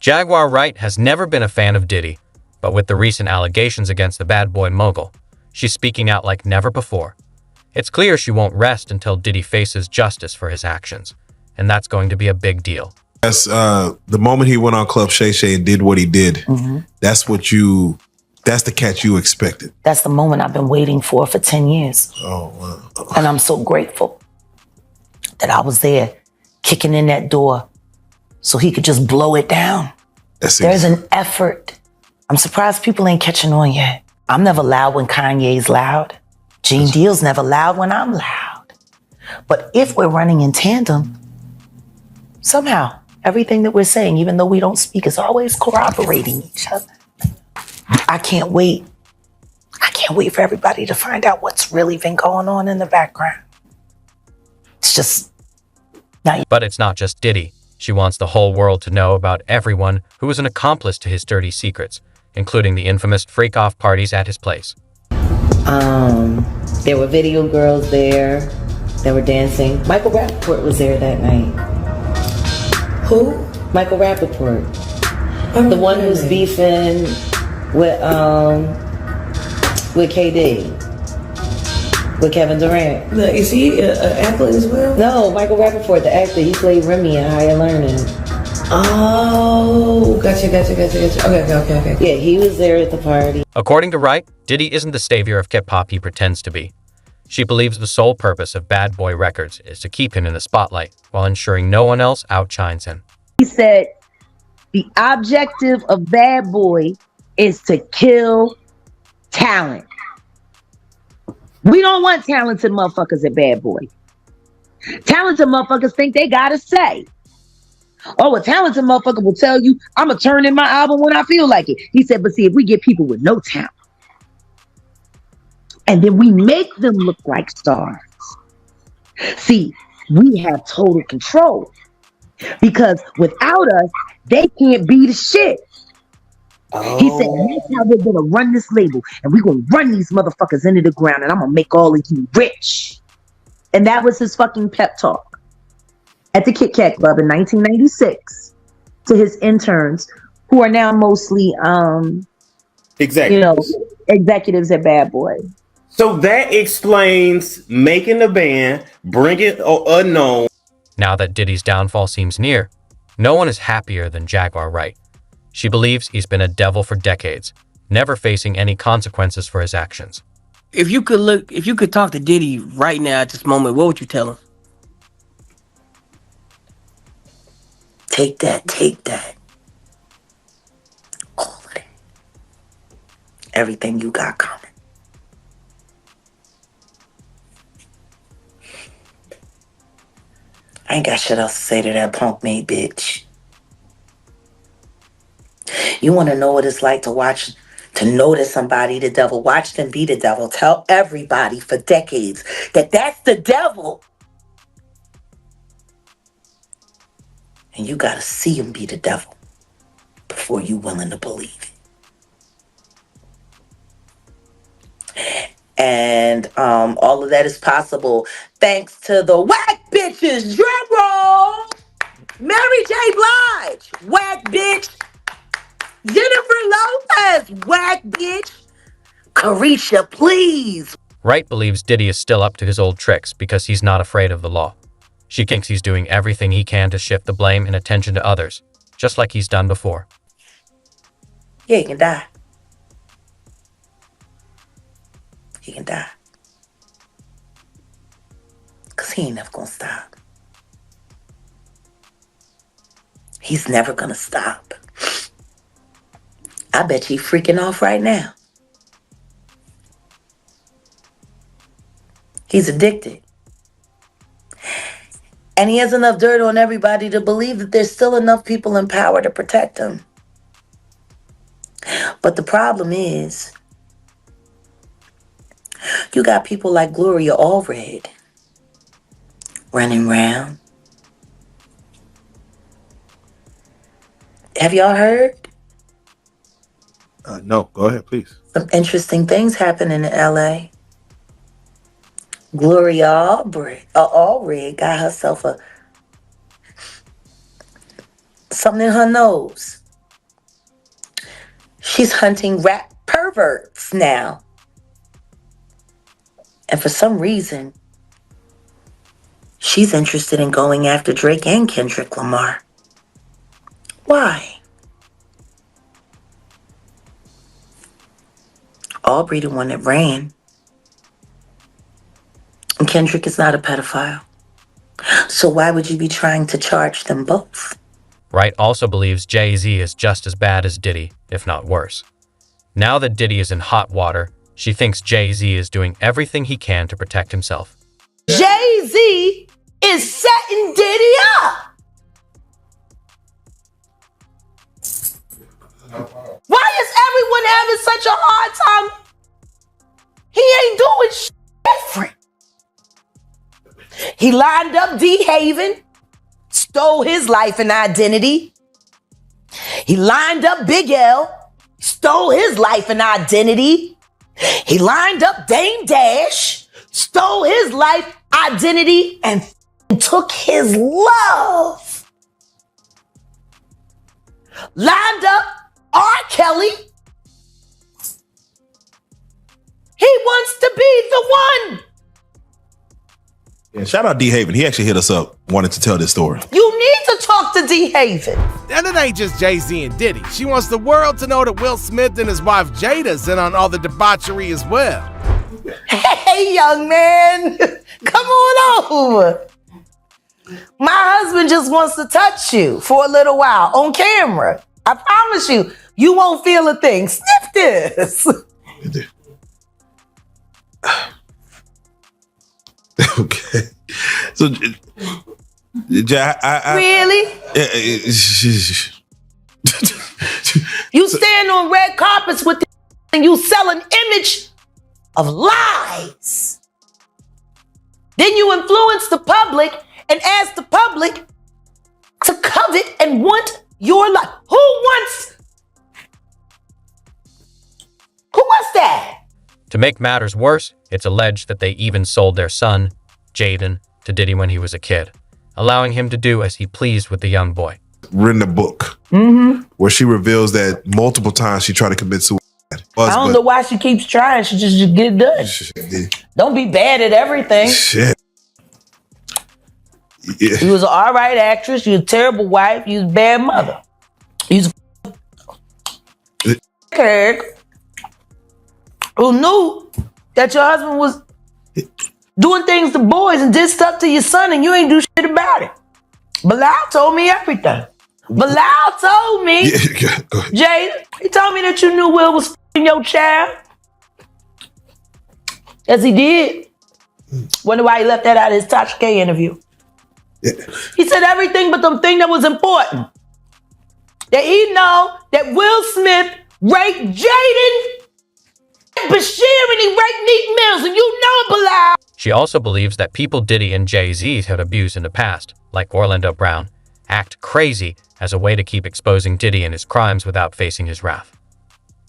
Jaguar WRIGHT has never been a fan of Diddy, but with the recent allegations against the bad boy mogul, she's speaking out like never before. It's clear she won't rest until Diddy faces justice for his actions, and that's going to be a big deal. That's the moment he went on Club Shay Shay and did what he did. Mm-hmm. That's the catch you expected. That's the moment I've been waiting for 10 years. Oh, wow. And I'm so grateful that I was there kicking in that door so he could just blow it down. There's an effort. I'm surprised people ain't catching on yet. I'm never loud when Kanye's loud. Gene Deal's never loud when I'm loud. But if we're running in tandem, somehow everything that we're saying, even though we don't speak, is always corroborating each other. I can't wait. I can't wait for everybody to find out what's really been going on in the background. It's just not. But it's not just Diddy. She wants the whole world to know about everyone who was an accomplice to his dirty secrets, including the infamous freak-off parties at his place. There were video girls there that were dancing. Michael Rappaport was there that night. Who? Michael Rappaport. The one who's beefing with KD. With Kevin Durant. No, is he an athlete as well? No, Michael Rappaport, the actor. He played Remy in Higher Learning. Oh, gotcha. Okay. Yeah, he was there at the party. According to WRIGHT, Diddy isn't the savior of hip-hop he pretends to be. She believes the sole purpose of Bad Boy Records is to keep him in the spotlight while ensuring no one else outshines him. He said, the objective of Bad Boy is to kill talent. We don't want talented motherfuckers at Bad Boy. Talented motherfuckers think they gotta say. Oh, a talented motherfucker will tell you, I'm gonna turn in my album when I feel like it. He said, but see, if we get people with no talent, and then we make them look like stars, see, we have total control. Because without us, they can't be the shit. Oh. He said, that's how we're gonna run this label, and we're gonna run these motherfuckers into the ground, and I'm gonna make all of you rich. And that was his fucking pep talk at the Kit Kat Club in 1996 to his interns, who are now mostly executives at Bad Boy. So that explains making the band, bringing Unknown. Now that Diddy's downfall seems near, no one is happier than Jaguar WRIGHT. She believes he's been a devil for decades, never facing any consequences for his actions. If you could talk to Diddy right now at this moment, what would you tell him? Take that. All of it. Everything you got coming. I ain't got shit else to say to that punk made bitch. You want to know what it's like to notice somebody the devil, watch them be the devil, tell everybody for decades that that's the devil. And you got to see him be the devil before you willing to believe it. And all of that is possible thanks to the whack bitches. Drum roll. Mary J. Blige, whack bitch. Jennifer Lopez, whack bitch. Carisha, please. WRIGHT believes Diddy is still up to his old tricks because he's not afraid of the law. She thinks he's doing everything he can to shift the blame and attention to others, just like he's done before. Yeah, he can die. He can die. Because he ain't never going to stop. He's never going to stop. I bet you freaking off right now. He's addicted. And he has enough dirt on everybody to believe that there's still enough people in power to protect him. But the problem is, you got people like Gloria Allred running around. Have y'all heard? No, go ahead, please. Some interesting things happening in LA. Gloria Allred got herself something in her nose. She's hunting rap perverts now. And for some reason, she's interested in going after Drake and Kendrick Lamar. Why? Aubrey, the one that ran. And Kendrick is not a pedophile. So why would you be trying to charge them both? Wright also believes Jay-Z is just as bad as Diddy, if not worse. Now that Diddy is in hot water, she thinks Jay-Z is doing everything he can to protect himself. Jay-Z is setting Diddy up. Why is everyone having such a hard time? He ain't doing shit different. He lined up D-Haven, stole his life and identity. He lined up Big L, stole his life and identity. He lined up Dame Dash, stole his life, identity, and took his love. Lined up R. Kelly. He wants to be the one. Yeah, shout out D-Haven. He actually hit us up, wanted to tell this story. You need to talk to D-Haven. And it ain't just Jay-Z and Diddy. She wants the world to know that Will Smith and his wife Jada's in on all the debauchery as well. Hey, young man. Come on over. My husband just wants to touch you for a little while on camera. I promise you, you won't feel a thing. Sniff this. Okay. So, really? You stand on red carpets with and you sell an image of lies. Then you influence the public and ask the public to covet and want your life. Who wants that? To make matters worse, it's alleged that they even sold their son, Jaden, to Diddy when he was a kid, allowing him to do as he pleased with the young boy. Written a book where she reveals that multiple times she tried to commit suicide. I don't know why she keeps trying. She just get it done. Don't be bad at everything. Shit. Yeah. You was an all right actress. You was a terrible wife. You was a bad mother. You was a kid who knew that your husband was doing things to boys and did stuff to your son and you ain't do shit about it. Bilal told me everything. Bilal told me, Jay, he told me that you knew Will was f***ing your child. Yes, he did. Wonder why he left that out of his Tasha K interview. Yeah. He said everything but the thing that was important. That he know that Will Smith raped Jaden Bashir and he raped Meek Mills, and you know it, Bilal. She also believes that people Diddy and Jay-Z had abused in the past, like Orlando Brown, act crazy as a way to keep exposing Diddy and his crimes without facing his wrath.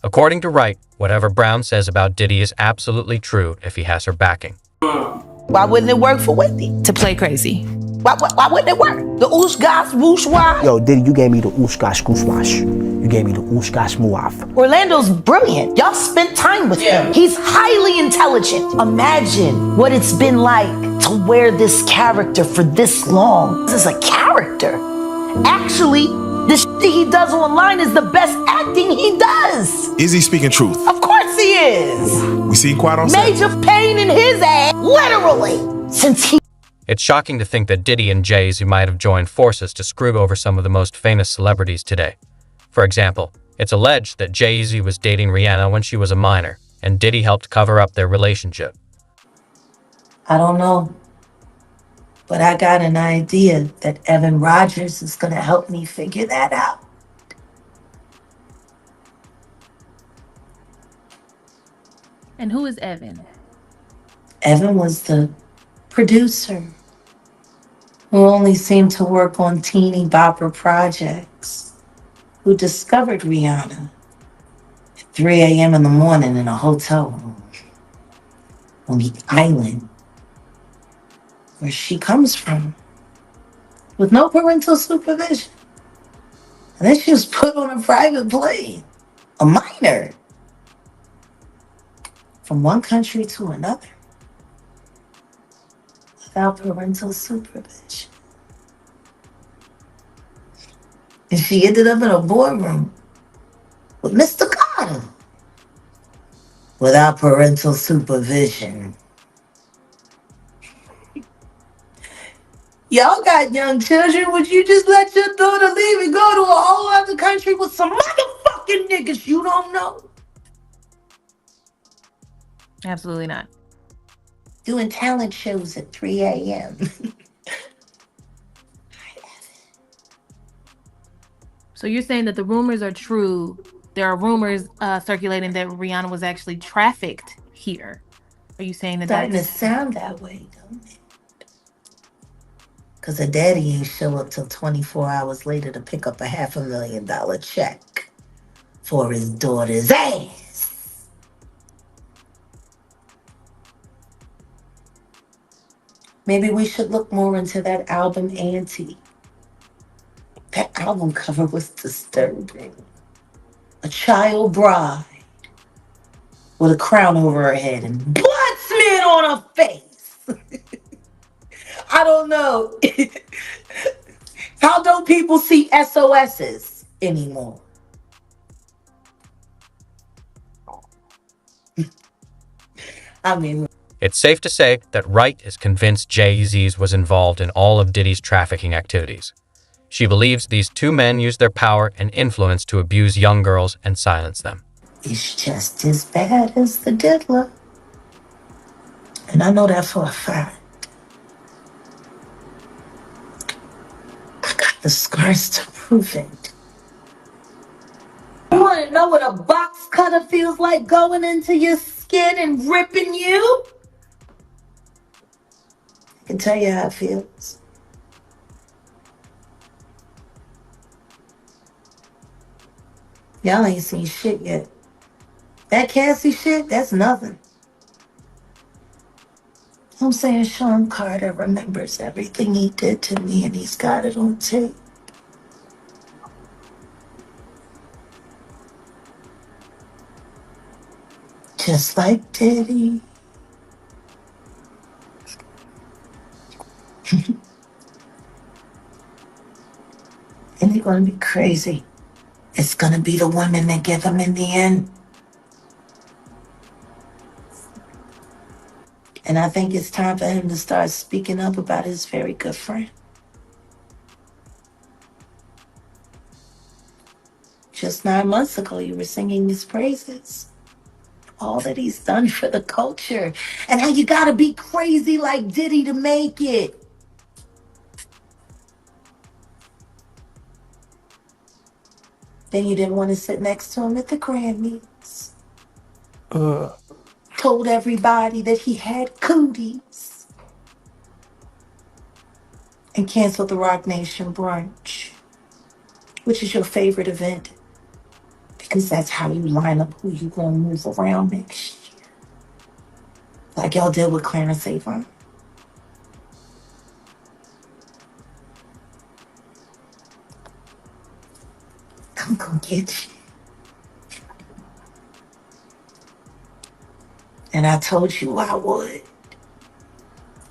According to Wright, whatever Brown says about Diddy is absolutely true if he has her backing. Why wouldn't it work for Whitney? To play crazy. Why wouldn't it work? The oosh gosh whoosh why? Yo, Diddy, you gave me the oosh gosh goosh wash. You gave me the oosh gosh muaf. Orlando's brilliant. Y'all spent time with him. He's highly intelligent. Imagine what it's been like to wear this character for this long. This is a character. Actually, the shit he does online is the best acting he does. Is he speaking truth? Of course he is. We see him quiet on set. Major pain in his ass, literally, since he... It's shocking to think that Diddy and Jay-Z might have joined forces to screw over some of the most famous celebrities today. For example, it's alleged that Jay-Z was dating Rihanna when she was a minor, and Diddy helped cover up their relationship. I don't know, but I got an idea that Evan Rogers is going to help me figure that out. And who is Evan? Evan was the producer who only seemed to work on teeny bopper projects, who discovered Rihanna at 3 a.m. in the morning in a hotel room on the island where she comes from, with no parental supervision. And then she was put on a private plane a minor from one country to another without parental supervision. And she ended up in a boardroom with Mr. Carter without parental supervision. Y'all got young children. Would you just let your daughter leave and go to a whole other country with some motherfucking niggas you don't know? Absolutely not. Doing talent shows at 3 a.m. So you're saying that the rumors are true. There are rumors circulating that Rihanna was actually trafficked here. Are you saying that Starting to that's... sound that way, don't it? Because her daddy ain't show up till 24 hours later to pick up a $500,000 check for his daughter's ass. Maybe we should look more into that album, Auntie. That album cover was disturbing. A child bride with a crown over her head and blood smeared on her face. I don't know. How don't people see SOSs anymore? I mean, It's safe to say that Wright is convinced Jay-Z was involved in all of Diddy's trafficking activities. She believes these two men used their power and influence to abuse young girls and silence them. it's just as bad as the diddler. And I know that for a fact. I got the scars to prove it. You want to know what a box cutter feels like going into your skin and ripping you? I can tell you how it feels. Y'all ain't seen shit yet. That Cassie shit, that's nothing. I'm saying Sean Carter remembers everything he did to me and he's got it on tape. Just like Diddy. And they're gonna be crazy. It's gonna be the women that give him in the end. And I think it's time for him to start speaking up about his very good friend. Just 9 months ago, you were singing his praises. All that he's done for the culture. And how you gotta be crazy like Diddy to make it. Then you didn't want to sit next to him at the Grammys. Told everybody that he had cooties. And canceled the Rock Nation brunch, which is your favorite event. Because that's how you line up who you gonna move around next year. Like y'all did with Clarence Avon. I'm gonna get you. And I told you I would.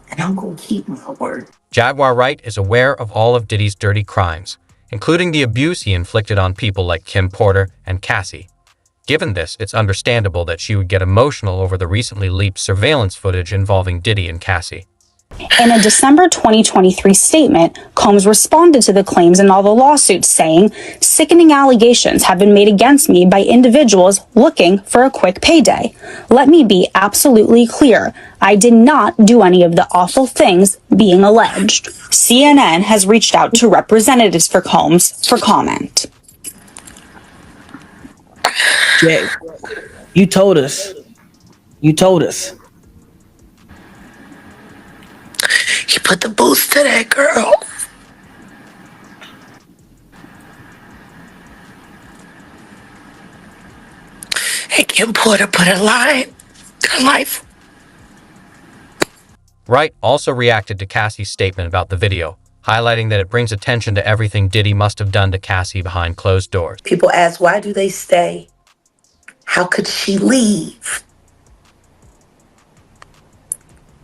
And I'm gonna keep my word. Jaguar Wright is aware of all of Diddy's dirty crimes, including the abuse he inflicted on people like Kim Porter and Cassie. Given this, it's understandable that she would get emotional over the recently leaked surveillance footage involving Diddy and Cassie. In a December 2023 statement, Combs responded to the claims in all the lawsuits, saying, "Sickening allegations have been made against me by individuals looking for a quick payday. Let me be absolutely clear. I did not do any of the awful things being alleged." CNN has reached out to representatives for Combs for comment. Jay, you told us. He put the boost to that girl. And Kim Porter put her life. Wright also reacted to Cassie's statement about the video, highlighting that it brings attention to everything Diddy must have done to Cassie behind closed doors. People ask, why do they stay How could she leave?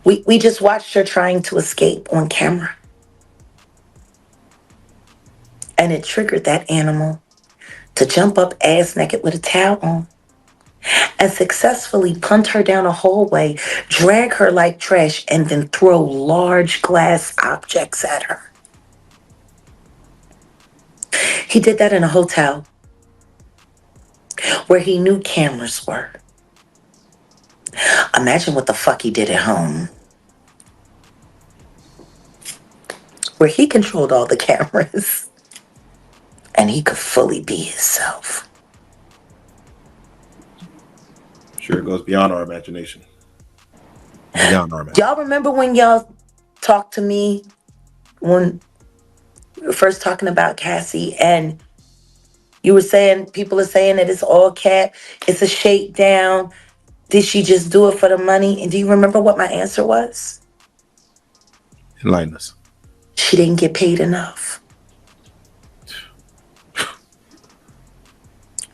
We just watched her trying to escape on camera. And it triggered that animal to jump up ass naked with a towel on and successfully punt her down a hallway, drag her like trash, and then throw large glass objects at her. He did that in a hotel where he knew cameras were. Imagine what the fuck he did at home, where he controlled all the cameras and he could fully be himself. Sure, it goes beyond our imagination. Beyond our imagination. Y'all remember when y'all talked to me when we were first talking about Cassie, and you were saying, people are saying that it's all cat, it's a shakedown. Did she just do it for the money? And do you remember what my answer was? Enlighten us. She didn't get paid enough.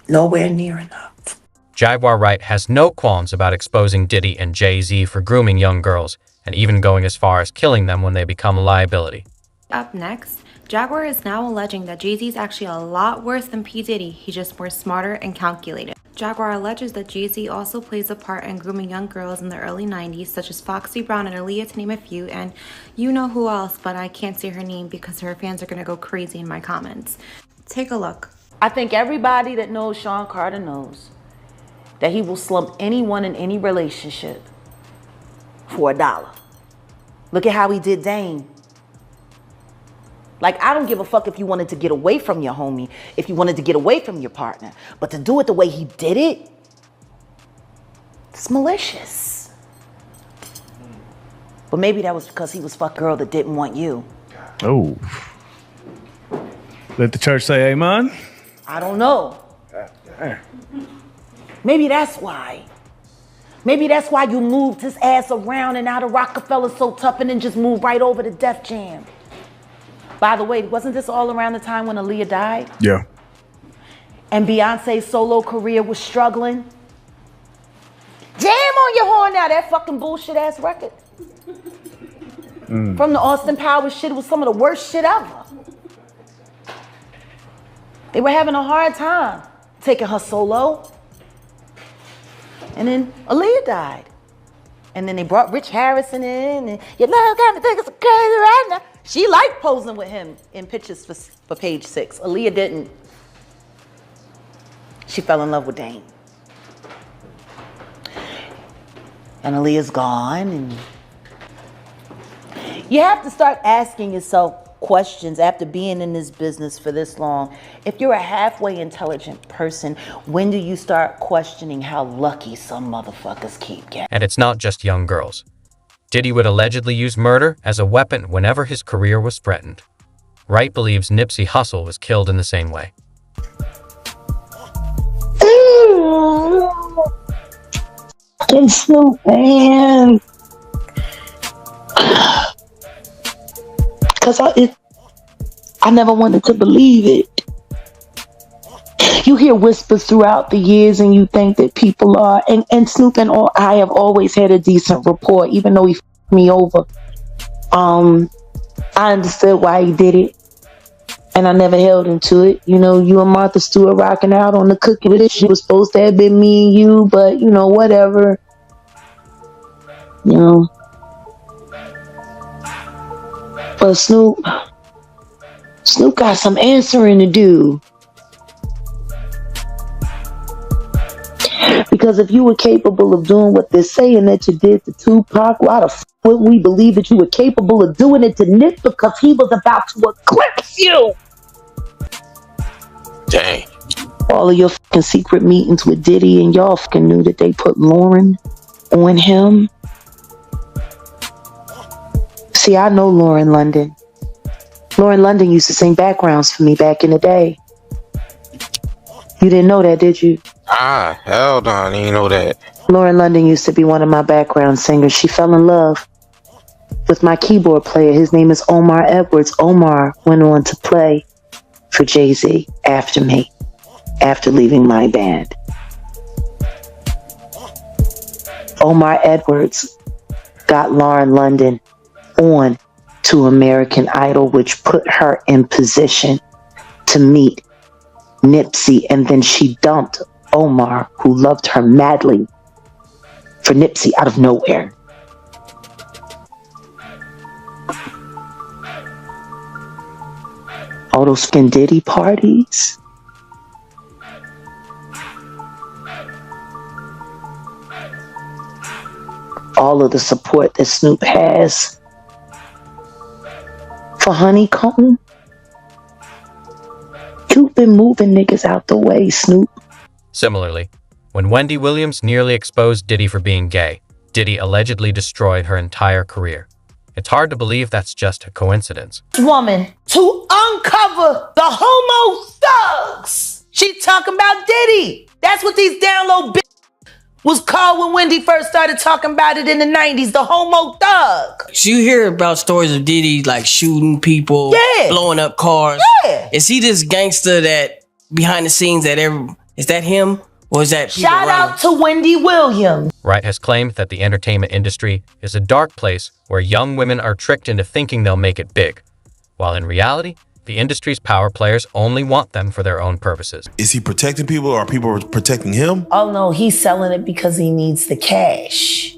Nowhere near enough. Jaguar WRIGHT has no qualms about exposing Diddy and Jay-Z for grooming young girls, and even going as far as killing them when they become a liability. Up next, Jaguar is now alleging that Jay-Z is actually a lot worse than P. Diddy, he's just more smarter and calculated. Jaguar alleges that Jay-Z also plays a part in grooming young girls in the early 90s, such as Foxy Brown and Aaliyah, to name a few, and you know who else, but I can't say her name because her fans are gonna go crazy in my comments. Take a look. I think everybody that knows Sean Carter knows that he will slump anyone in any relationship for $1. Look at how he did Dame. Like, I don't give a fuck if you wanted to get away from your homie, if you wanted to get away from your partner, but to do it the way he did it, it's malicious. But maybe that was because he was fucking a girl that didn't want you. Oh. Let the church say amen. I don't know. Maybe that's why. Maybe that's why you moved his ass around and out of Rockefeller so tough and then just moved right over to Def Jam. By the way, wasn't this all around the time when Aaliyah died? Yeah. And Beyonce's solo career was struggling? Jam on your horn now, that fucking bullshit ass record. From the Austin Powers shit, it was some of the worst shit ever. They were having a hard time taking her solo. And then Aaliyah died. And then they brought Rich Harrison in, and your love got me thinking so crazy right now. She liked posing with him in pictures for Page 6. Aaliyah didn't. She fell in love with Dame. And Aaliyah's gone. And you have to start asking yourself questions after being in this business for this long. If you're a halfway intelligent person, when do you start questioning how lucky some motherfuckers keep getting? And it's not just young girls. Diddy would allegedly use murder as a weapon whenever his career was threatened. WRIGHT believes Nipsey Hussle was killed in the same way. I'm so fan. Because I never wanted to believe it. You hear whispers throughout the years and you think that people are, and Snoop and I have always had a decent rapport, even though he f***ed me over. I understood why he did it, and I never held him to it. You know, you and Martha Stewart rocking out on the cookie with it. She was supposed to have been me and you, but you know, whatever. You know. But Snoop got some answering to do. Because if you were capable of doing what they're saying that you did to Tupac, why the f*** would we believe that you were capable of doing it to Nick because he was about to eclipse you? Dang. All of your fucking secret meetings with Diddy, and y'all fucking knew that they put Lauren on him. See, I know Lauren London. Lauren London used to sing backgrounds for me back in the day. You didn't know that, did you? Ah, hell no, I didn't know that. Lauren London used to be one of my background singers. She fell in love with my keyboard player. His name is Omar Edwards. Omar went on to play for Jay-Z after me, after leaving my band. Omar Edwards got Lauren London on to American Idol, which put her in position to meet Nipsey, and then she dumped Omar, who loved her madly, for Nipsey out of nowhere. All those Spin Diddy parties. All of the support that Snoop has for Honeycomb. You've been moving niggas out the way, Snoop. Similarly, when Wendy Williams nearly exposed Diddy for being gay, Diddy allegedly destroyed her entire career. It's hard to believe that's just a coincidence. Woman to uncover the homo thugs. She talking about Diddy. That's what these down low bitches was called when Wendy first started talking about it in the 90s, the homo thug. So you hear about stories of Diddy like shooting people, blowing up cars. Yeah. Is he this gangster that behind the scenes is that him? Or is that people Shout around out to Wendy Williams. WRIGHT has claimed that the entertainment industry is a dark place where young women are tricked into thinking they'll make it big, while in reality, the industry's power players only want them for their own purposes. Is he protecting people or are people protecting him? Oh no, he's selling it because he needs the cash.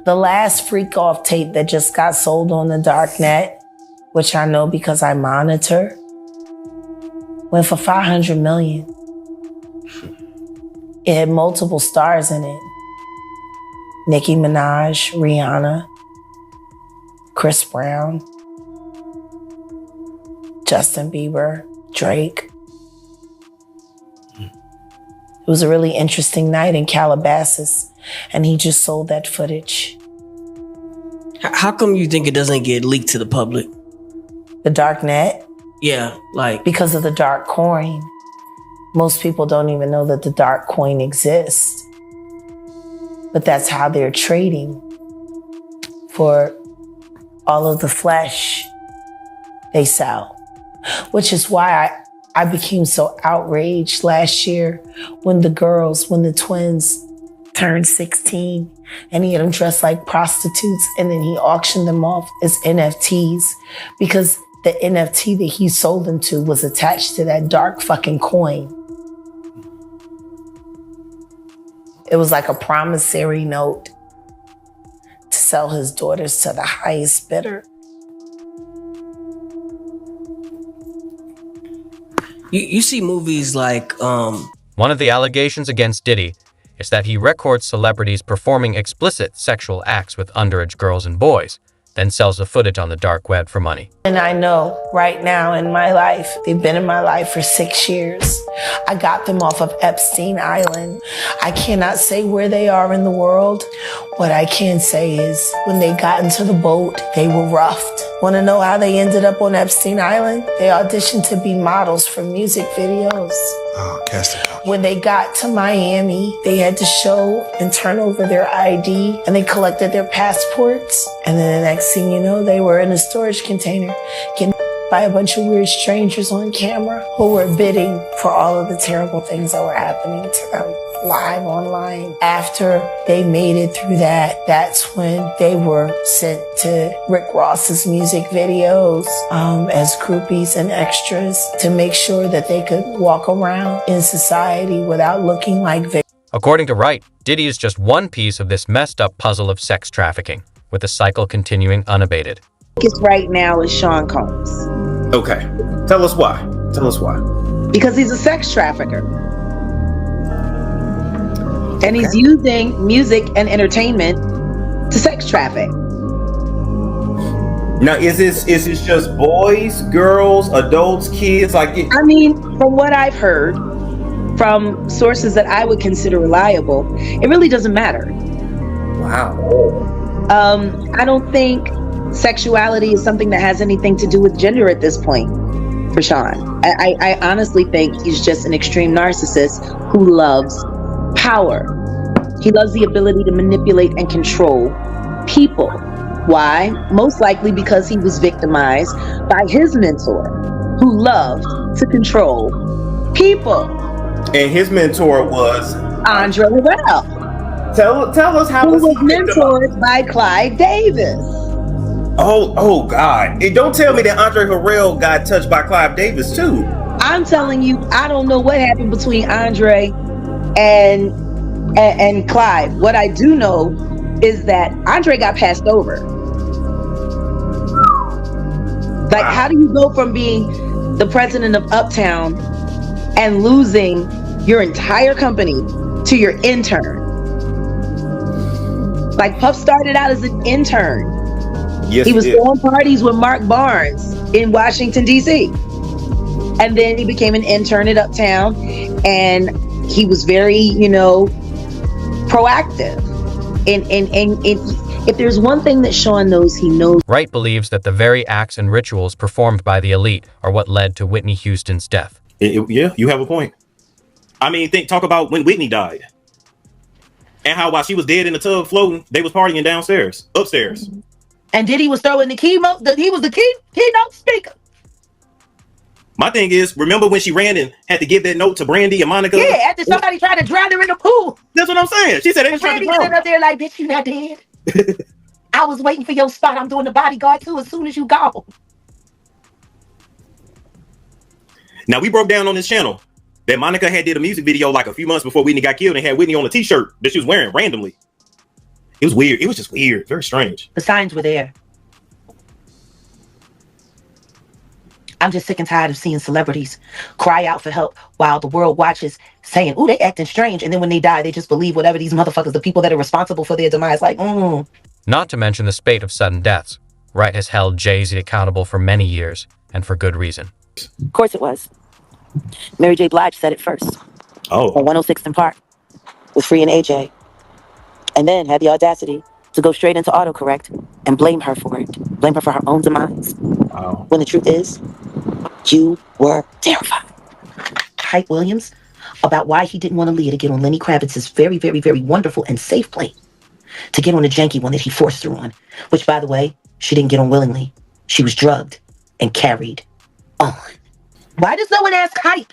The last freak off tape that just got sold on the dark net, which I know because I monitor, went for $500 million. It had multiple stars in it. Nicki Minaj, Rihanna, Chris Brown, Justin Bieber, Drake. It was a really interesting night in Calabasas, and he just sold that footage. How come you think it doesn't get leaked to the public? The dark net? Yeah, like... Because of the dark coin. Most people don't even know that the dark coin exists. But that's how they're trading for all of the flesh they sell. Which is why I became so outraged last year when the twins turned 16 and he had them dressed like prostitutes and then he auctioned them off as NFTs because the NFT that he sold them to was attached to that dark fucking coin. It was like a promissory note to sell his daughters to the highest bidder. You see movies like... One of the allegations against Diddy is that he records celebrities performing explicit sexual acts with underage girls and boys, then sells the footage on the dark web for money. And I know right now in my life, they've been in my life for 6 years. I got them off of Epstein Island. I cannot say where they are in the world. What I can say is when they got into the boat, they were roughed. Want to know how they ended up on Epstein Island? They auditioned to be models for music videos. Oh, casting couch. When they got to Miami, they had to show and turn over their ID and they collected their passports. And then the next thing you know, they were in a storage container getting by a bunch of weird strangers on camera who were bidding for all of the terrible things that were happening to them live online. After they made it through that, that's when they were sent to Rick Ross's music videos as groupies and extras to make sure that they could walk around in society without looking like victims. According to WRIGHT, Diddy is just one piece of this messed up puzzle of sex trafficking, with the cycle continuing unabated. Right now is Sean Combs. Okay. Tell us why. Tell us why. Because he's a sex trafficker. And he's using music and entertainment to sex traffic. Now, is this just boys, girls, adults, kids? I mean, from what I've heard from sources that I would consider reliable, it really doesn't matter. Wow. I don't think sexuality is something that has anything to do with gender at this point for Sean. I honestly think he's just an extreme narcissist who loves power. He loves the ability to manipulate and control people. Why? Most likely because he was victimized by his mentor who loved to control people. And his mentor was? Andre Rell. Tell us how who was was he victimized? mentored by Clive Davis. Oh God. And don't tell me that Andre Harrell got touched by Clive Davis too. I'm telling you, I don't know what happened between Andre and Clive. What I do know is that Andre got passed over. Like, how do you go from being the president of Uptown and losing your entire company to your intern? Like, Puff started out as an intern. Yes, he was throwing parties with Mark Barnes in Washington, D.C. And then he became an intern at Uptown, and he was very, proactive. And if there's one thing that Sean knows, he knows. Wright believes that the very acts and rituals performed by the elite are what led to Whitney Houston's death. Yeah, you have a point. I mean, talk about when Whitney died. And how while she was dead in the tub floating, they was partying upstairs. And Diddy was throwing the keynote. He was the keynote speaker. My thing is, remember when she ran and had to give that note to Brandy and Monica? Yeah, after somebody tried to drown her in the pool. That's what I'm saying. She said they was trying to drown Brandy up there like, bitch, you not dead. I was waiting for your spot. I'm doing the bodyguard too as soon as you go. Now, we broke down on this channel that Monica had did a music video like a few months before Whitney got killed and had Whitney on a t-shirt that she was wearing randomly. It was weird. It was just weird. Very strange. The signs were there. I'm just sick and tired of seeing celebrities cry out for help while the world watches saying, ooh, they acting strange. And then when they die, they just believe whatever these motherfuckers, the people that are responsible for their demise, Not to mention the spate of sudden deaths. Wright has held Jay-Z accountable for many years, and for good reason. Of course it was. Mary J. Blige said it first. Oh. On 106th and Park with Free and AJ. And then had the audacity to go straight into autocorrect and blame her for it. Blame her for her own demise. Wow. When the truth is, you were terrified. Hype Williams about why he didn't want Aaliyah to get on Lenny Kravitz's very, very, very wonderful and safe plane to get on a janky one that he forced her on, which, by the way, she didn't get on willingly. She was drugged and carried on. Why does no one ask Hype?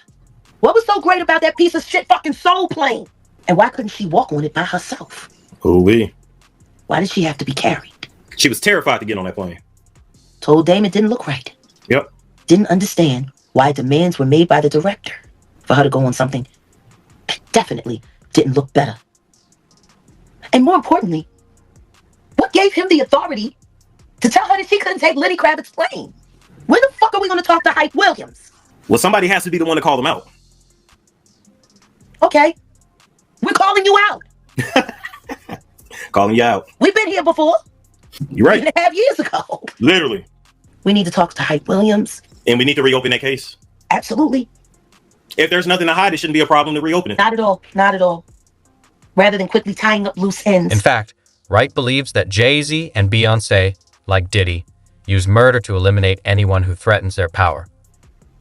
What was so great about that piece of shit fucking soul plane? And why couldn't she walk on it by herself? Ooh-wee. Why did she have to be carried? She was terrified to get on that plane. Told Dame it didn't look right. Yep. Didn't understand why demands were made by the director for her to go on something that definitely didn't look better. And more importantly, what gave him the authority to tell her that she couldn't take Lenny Kravitz's plane? When the fuck are we going to talk to Hype Williams? Well, somebody has to be the one to call them out. Okay. We're calling you out. Calling you out. We've been here before. You're right. 3.5 years ago. Literally. We need to talk to Hype Williams. And we need to reopen that case. Absolutely. If there's nothing to hide, it shouldn't be a problem to reopen it. Not at all. Not at all. Rather than quickly tying up loose ends. In fact, Wright believes that Jay-Z and Beyonce, like Diddy, use murder to eliminate anyone who threatens their power.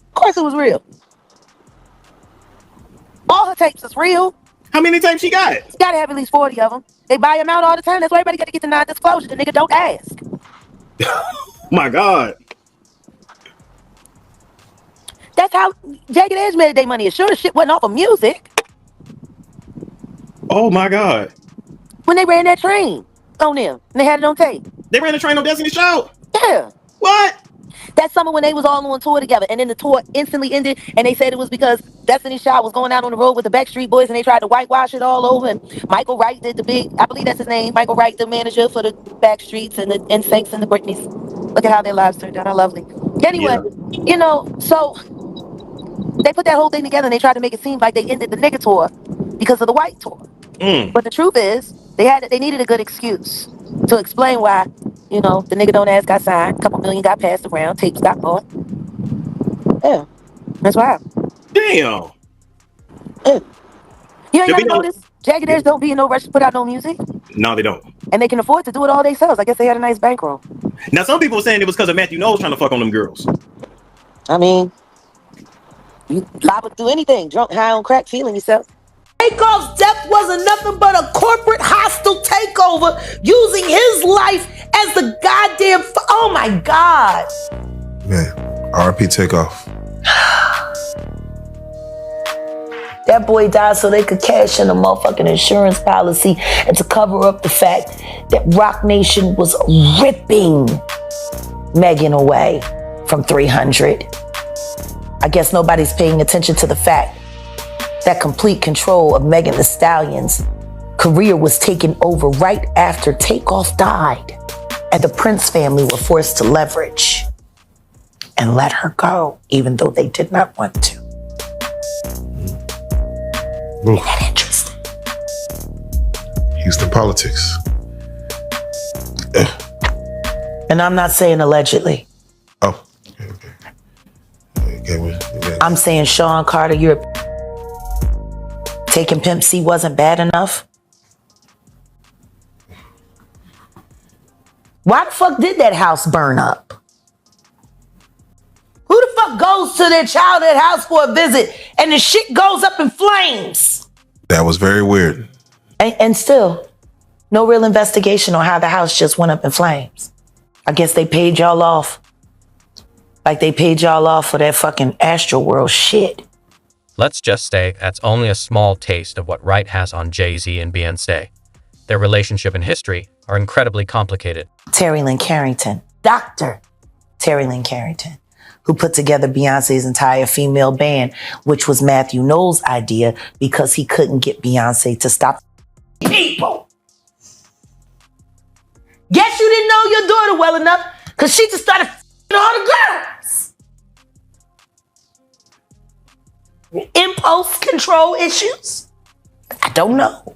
Of course it was real. All her tapes is real. How many tapes she got? She gotta have at least 40 of them. They buy them out all the time. That's why everybody got to get the non-disclosure. The nigga don't ask. My God. That's how Jagged Edge made their money. It sure as shit wasn't off of music. Oh my God. When they ran that train on them. And they had it on tape. They ran the train on Destiny's Child? Yeah. What? That summer when they was all on tour together, and then the tour instantly ended, and they said it was because Destiny's Child was going out on the road with the Backstreet Boys, and they tried to whitewash it all over, and Michael Wright did I believe that's his name, Michael Wright, the manager for the Backstreets and the NSYNCs and the Britneys. Look at how their lives turned out. How lovely. Anyway, so they put that whole thing together, and they tried to make it seem like they ended the nigga tour because of the white tour. But the truth is, they needed a good excuse to explain why, the nigga don't ask got signed, a couple million got passed around, tapes got bought. Yeah, that's wild. Damn. Yeah. You ain't never noticed? Jagged Edge don't be in no rush to put out no music. No, they don't. And they can afford to do it all themselves. I guess they had a nice bankroll. Now, some people were saying it was because of Matthew Knowles trying to fuck on them girls. I mean, you liable to do anything, drunk, high on crack, feeling yourself. Takeoff's death wasn't nothing but a corporate hostile takeover using his life as the goddamn oh my God. Man, RP Takeoff. That boy died so they could cash in a motherfucking insurance policy and to cover up the fact that Rock Nation was ripping Megan away from 300. I guess nobody's paying attention to the fact that complete control of Megan Thee Stallion's career was taken over right after Takeoff died, and the Prince family were forced to leverage and let her go, even though they did not want to. Isn't that interesting? Houston politics. And I'm not saying allegedly. Oh, okay. I'm saying Sean Carter, you're taking Pimp C wasn't bad enough. Why the fuck did that house burn up? Who the fuck goes to their childhood house for a visit and the shit goes up in flames? That was very weird. And still, no real investigation on how the house just went up in flames. I guess they paid y'all off. Like they paid y'all off for that fucking Astroworld shit. Let's just say that's only a small taste of what WRIGHT has on Jay-Z and Beyonce. Their relationship and history are incredibly complicated. Terry Lynn Carrington, Dr. Terry Lynn Carrington, who put together Beyonce's entire female band, which was Matthew Knowles' idea because he couldn't get Beyonce to stop people. Guess you didn't know your daughter well enough because she just started all the girls. Impulse control issues? I don't know.